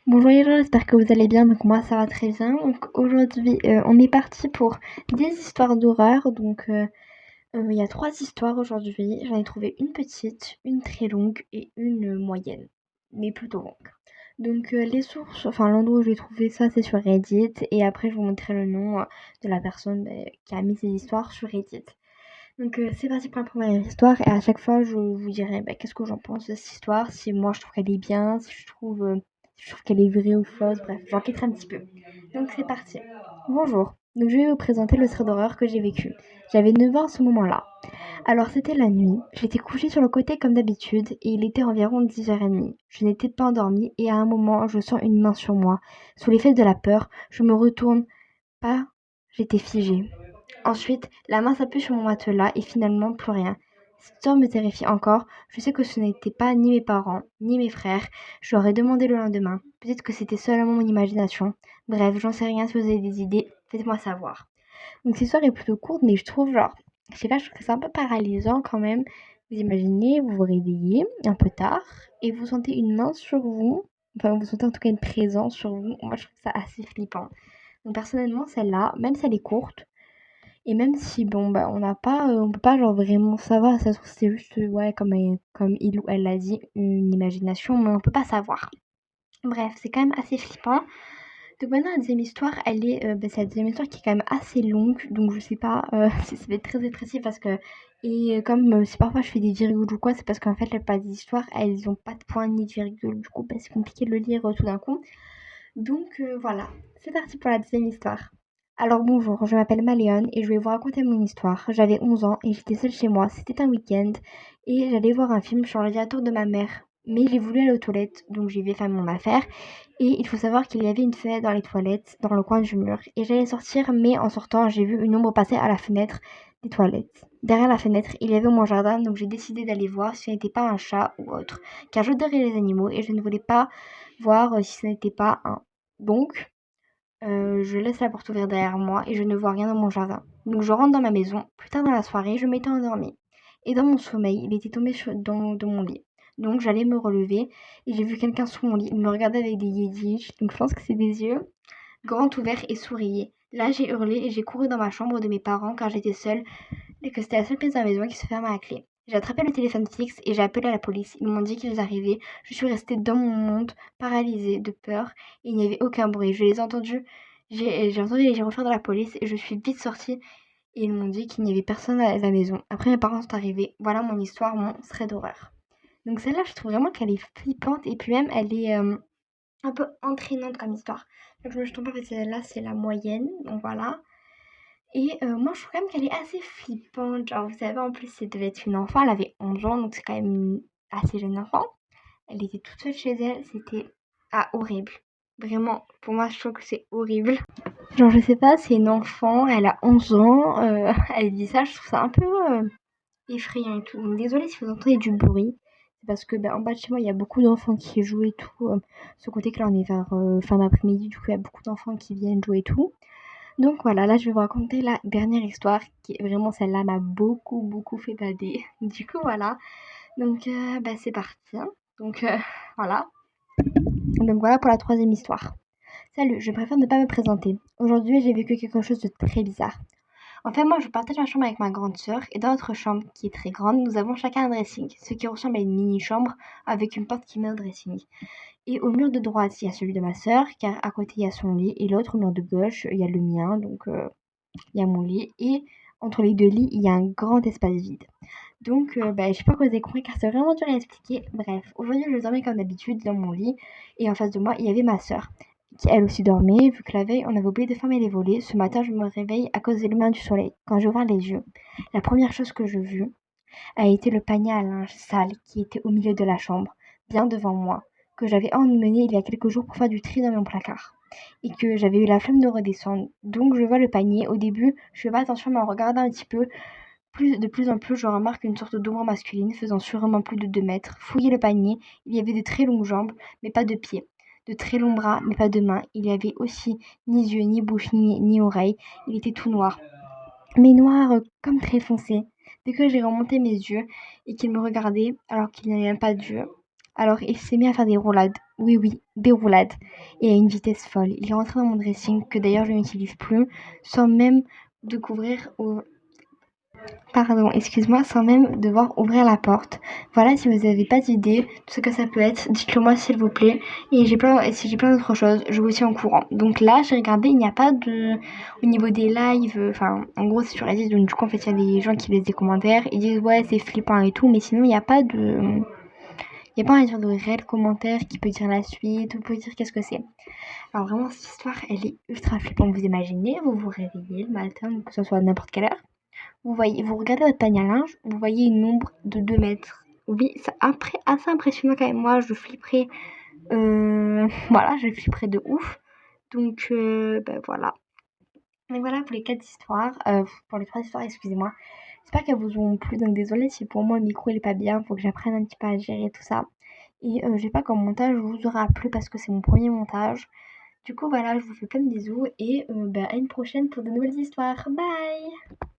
Bonjour les gens, j'espère que vous allez bien. Donc moi ça va très bien. Donc aujourd'hui on est parti pour des histoires d'horreur. Il y a 3 histoires aujourd'hui. J'en ai trouvé une petite, une très longue et une moyenne, mais plutôt longue. Les sources, enfin l'endroit où j'ai trouvé ça c'est sur Reddit et après je vous montrerai le nom de la personne qui a mis ces histoires sur Reddit. C'est parti pour la première histoire et à chaque fois je vous dirai qu'est-ce que j'en pense de cette histoire, si moi je trouve qu'elle est bien, si je trouve qu'elle est vraie ou fausse, bref, j'enquêterai un petit peu. Donc c'est parti. Bonjour, donc je vais vous présenter le thread d'horreur que j'ai vécu. J'avais 9 ans à ce moment-là. Alors c'était la nuit, j'étais couchée sur le côté comme d'habitude et il était environ 10h30. Je n'étais pas endormie et à un moment je sens une main sur moi. Sous l'effet de la peur, je me retourne, pas, j'étais figée. Ensuite, la main s'appuie sur mon matelas et finalement plus rien. Cette histoire me terrifie encore. Je sais que ce n'étaient pas ni mes parents, ni mes frères. Je leur ai demandé le lendemain. Peut-être que c'était seulement mon imagination. Bref, j'en sais rien. Si vous avez des idées, faites-moi savoir. Donc cette histoire est plutôt courte, mais je trouve je sais pas, je trouve que c'est un peu paralysant quand même. Vous imaginez, vous vous réveillez un peu tard et vous sentez une main sur vous. Enfin, vous sentez en tout cas une présence sur vous. Moi, je trouve ça assez flippant. Donc personnellement, celle-là, même si elle est courte, et même si bon, on n'a pas, on peut pas genre vraiment savoir, ça se trouve c'est juste, ouais, comme il ou elle l'a dit, une imagination, mais on peut pas savoir. Bref, c'est quand même assez flippant. Donc maintenant la deuxième histoire, c'est la deuxième histoire qui est quand même assez longue, donc je sais pas, si ça va être très expressif parce que comme, si parfois je fais des virgules ou quoi, c'est parce qu'en fait la plupart des histoires, elles ont pas de point ni de virgule, du coup, c'est compliqué de le lire, tout d'un coup. Voilà, c'est parti pour la deuxième histoire. Alors bonjour, je m'appelle Maléone et je vais vous raconter mon histoire. J'avais 11 ans et j'étais seule chez moi, c'était un week-end et j'allais voir un film sur l'ordinateur de ma mère. Mais j'ai voulu aller aux toilettes, donc j'y vais faire mon affaire. Et il faut savoir qu'il y avait une fenêtre dans les toilettes, dans le coin du mur. Et j'allais sortir, mais en sortant, j'ai vu une ombre passer à la fenêtre des toilettes. Derrière la fenêtre, il y avait mon jardin, donc j'ai décidé d'aller voir si ce n'était pas un chat ou autre. Car j'adorais les animaux et je ne voulais pas voir si ce n'était pas un. Je laisse la porte ouverte derrière moi et je ne vois rien dans mon jardin. Donc je rentre dans ma maison. Plus tard dans la soirée, je m'étais endormie. Et dans mon sommeil, il était tombé dans mon lit. Donc j'allais me relever et j'ai vu quelqu'un sous mon lit. Il me regardait avec des yeux, donc je pense que c'est des yeux, grands ouverts et souriait. Là, j'ai hurlé et j'ai couru dans ma chambre de mes parents car j'étais seule et que c'était la seule pièce de la maison qui se fermait à clé. J'ai attrapé le téléphone fixe et j'ai appelé la police. Ils m'ont dit qu'ils arrivaient. Je suis restée dans mon monde, paralysée de peur, et il n'y avait aucun bruit. Je les ai entendus. J'ai entendu les gyrophares de la police et je suis vite sortie et ils m'ont dit qu'il n'y avait personne à la maison. Après, mes parents sont arrivés. Voilà mon histoire, mon thread d'horreur. Donc celle-là, je trouve vraiment qu'elle est flippante et puis même elle est un peu entraînante comme histoire. Donc je me trompe pas, parce que celle-là, c'est la moyenne. Donc voilà. Moi, je trouve quand même qu'elle est assez flippante. Genre, vous savez, en plus, ça devait être une enfant. Elle avait 11 ans, donc c'est quand même une assez jeune enfant. Elle était toute seule chez elle. C'était horrible. Vraiment, pour moi, je trouve que c'est horrible. Genre, je sais pas, c'est une enfant, elle a 11 ans, elle dit ça, je trouve ça un peu effrayant et tout. Donc, désolée si vous entendez du bruit. C'est parce que en bas de chez moi, il y a beaucoup d'enfants qui jouent et tout. Ce côté que là, on est vers fin d'après-midi, du coup, il y a beaucoup d'enfants qui viennent jouer et tout. Donc voilà, là je vais vous raconter la dernière histoire qui est vraiment celle-là m'a beaucoup beaucoup fait bader. Du coup voilà, c'est parti, hein. Donc euh, voilà. Donc voilà pour la troisième histoire. Salut, je préfère ne pas me présenter. Aujourd'hui j'ai vécu quelque chose de très bizarre. En fait moi je partage ma chambre avec ma grande sœur et dans notre chambre qui est très grande nous avons chacun un dressing, ce qui ressemble à une mini chambre avec une porte qui mène au dressing. Et au mur de droite il y a celui de ma sœur car à côté il y a son lit et l'autre au mur de gauche il y a le mien il y a mon lit et entre les 2 lits, il y a un grand espace vide. Je sais pas quoi vous avez compris car c'est vraiment dur à expliquer. Bref, aujourd'hui, je dormais comme d'habitude dans mon lit et en face de moi, il y avait ma sœur qui elle aussi dormait vu que la veille, on avait oublié de fermer les volets. Ce matin, je me réveille à cause des lumières du soleil. Quand j'ouvre les yeux, la première chose que je vis a été le panier à linge sale qui était au milieu de la chambre, bien devant moi, que j'avais emmené il y a quelques jours pour faire du tri dans mon placard et que j'avais eu la flemme de redescendre. Donc je vois le panier. Au début, je fais pas attention, mais en regardant un petit peu, de plus en plus, je remarque une sorte d'ombre masculine faisant sûrement plus de 2 mètres. Fouiller le panier, il y avait de très longues jambes, mais pas de pieds. De très longs bras, mais pas de mains. Il y avait aussi ni yeux, ni bouche, ni oreilles. Il était tout noir. Mais noir comme très foncé. Dès que j'ai remonté mes yeux et qu'il me regardait, alors qu'il n'y avait même pas d'yeux, Alors il s'est mis à faire des roulades. Oui, oui, des roulades et à une vitesse folle. Il est rentré dans mon dressing, que d'ailleurs je n'utilise plus, sans même découvrir pardon, excuse-moi, sans même devoir ouvrir la porte. Voilà, si vous avez pas d'idée de ce que ça peut être, dites-le moi s'il vous plaît. Et si j'ai plein d'autres choses, je vous tiens au courant. Donc là, j'ai regardé, il n'y a pas de, au niveau des lives, enfin, en gros, c'est sur Reddit, donc du coup, en fait, il y a des gens qui laissent des commentaires, ils disent ouais, c'est flippant et tout, mais sinon, il n'y a pas de, il n'y a pas, on va dire, de réel commentaire qui peut dire la suite, ou peut dire qu'est-ce que c'est. Alors vraiment, cette histoire, elle est ultra flippante. Vous imaginez, vous vous réveillez le matin, que ce soit à n'importe quelle heure, vous regardez votre panier à linge, vous voyez une ombre de 2 mètres. Oui, c'est assez impressionnant quand même. Moi, je flipperais, voilà, je flipperais de ouf. Donc, voilà. Mais voilà pour les 4 histoires, pour les 3 histoires, excusez-moi. J'espère qu'elles vous ont plu. Donc désolée si pour moi le micro il est pas bien, faut que j'apprenne un petit peu à gérer tout ça. Et je sais pas qu'en montage vous aura plu parce que c'est mon premier montage. Du coup voilà, je vous fais plein de bisous et à une prochaine pour de nouvelles histoires. Bye!